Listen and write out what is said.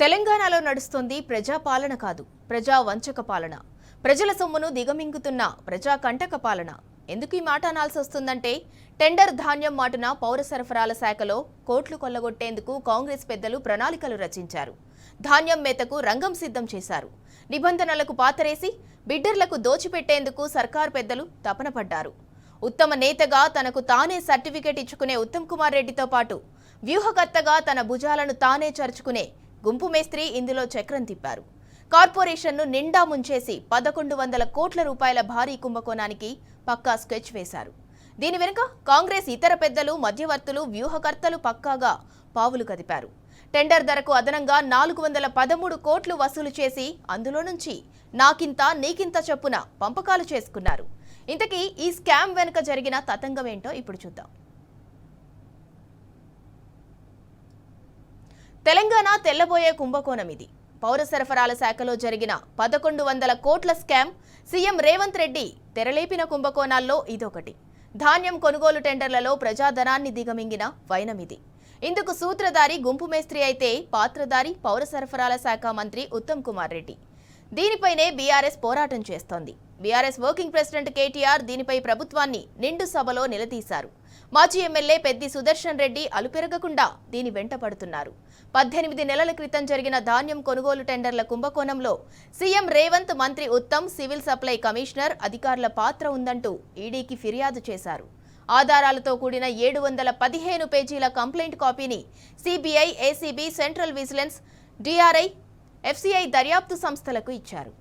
తెలంగాణలో నడుస్తుంది ప్రజాపాలన కాదు, ప్రజా వంచక పాలన. ప్రజల సొమ్మును దిగమింగుతున్న ప్రజా కంటక పాలన. ఎందుకు ఈ మాట అనాల్సి వస్తుందంటే, టెండర్ ధాన్యం మాటున పౌర సరఫరాల శాఖలో కోట్లు కొల్లగొట్టేందుకు కాంగ్రెస్ పెద్దలు ప్రణాళికలు రచించారు. ధాన్యం మేతకు రంగం సిద్ధం చేశారు. నిబంధనలకు పాతరేసి బిడ్డర్లకు దోచిపెట్టేందుకు సర్కార్ పెద్దలు తపన పడ్డారు. ఉత్తమ నేతగా తనకు తానే సర్టిఫికెట్ ఇచ్చుకునే ఉత్తమ్ కుమార్ రెడ్డితో పాటు వ్యూహకర్తగా తన భుజాలను తానే చరుచుకునే గుంపు మేస్త్రి ఇందులో చక్రం తిప్పారు. కార్పొరేషన్ను నిండా ముంచేసి 1100 కోట్ల రూపాయల భారీ కుంభకోణానికి పక్కా స్కెచ్ వేశారు. దీని వెనుక కాంగ్రెస్ ఇతర పెద్దలు, మధ్యవర్తులు, వ్యూహకర్తలు పక్కాగా పావులు కదిపారు. టెండర్ ధరకు అదనంగా 413 కోట్లు వసూలు చేసి అందులో నుంచి నాకింత నీకింత చొప్పున పంపకాలు చేసుకున్నారు. ఇంతకీ ఈ స్కామ్ వెనుక జరిగిన తతంగం ఏంటో ఇప్పుడు చూద్దాం. తెలంగాణ తెల్లబోయే కుంభకోణం ఇది. పౌర సరఫరాల శాఖలో జరిగిన 1100 కోట్ల స్కామ్. సీఎం రేవంత్ రెడ్డి తెరలేపిన కుంభకోణాల్లో ఇదొకటి. ధాన్యం కొనుగోలు టెండర్లలో ప్రజాధనాన్ని దిగమింగిన వైనమిది. ఇందుకు సూత్రధారి గుంపు మేస్త్రి అయితే, పాత్రధారి పౌర సరఫరాల శాఖ మంత్రి ఉత్తమ్ కుమార్ రెడ్డి. దీనిపైనే బీఆర్ఎస్ పోరాటం చేస్తోంది. బీఆర్ఎస్ వర్కింగ్ ప్రెసిడెంట్ కేటీఆర్ దీనిపై ప్రభుత్వాన్ని నిండు సభలో నిలదీశారు. మాజీ ఎమ్మెల్యే పెద్ది సుదర్శన్ రెడ్డి అలుపెరగకుండా దీని వెంట పడుతున్నారు. 18 నెలల క్రితం జరిగిన ధాన్యం కొనుగోలు టెండర్ల కుంభకోణంలో సీఎం రేవంత్, మంత్రి ఉత్తమ్, సివిల్ సప్లై కమిషనర్ అధికారుల పాత్ర ఉందంటూ ఈడీకి ఫిర్యాదు చేశారు. ఆధారాలతో కూడిన 715 పేజీల కంప్లైంట్ కాపీని CBI, ACB, central vigilance, DRI, FCI దర్యాప్తు సంస్థలకు ఇచ్చారు.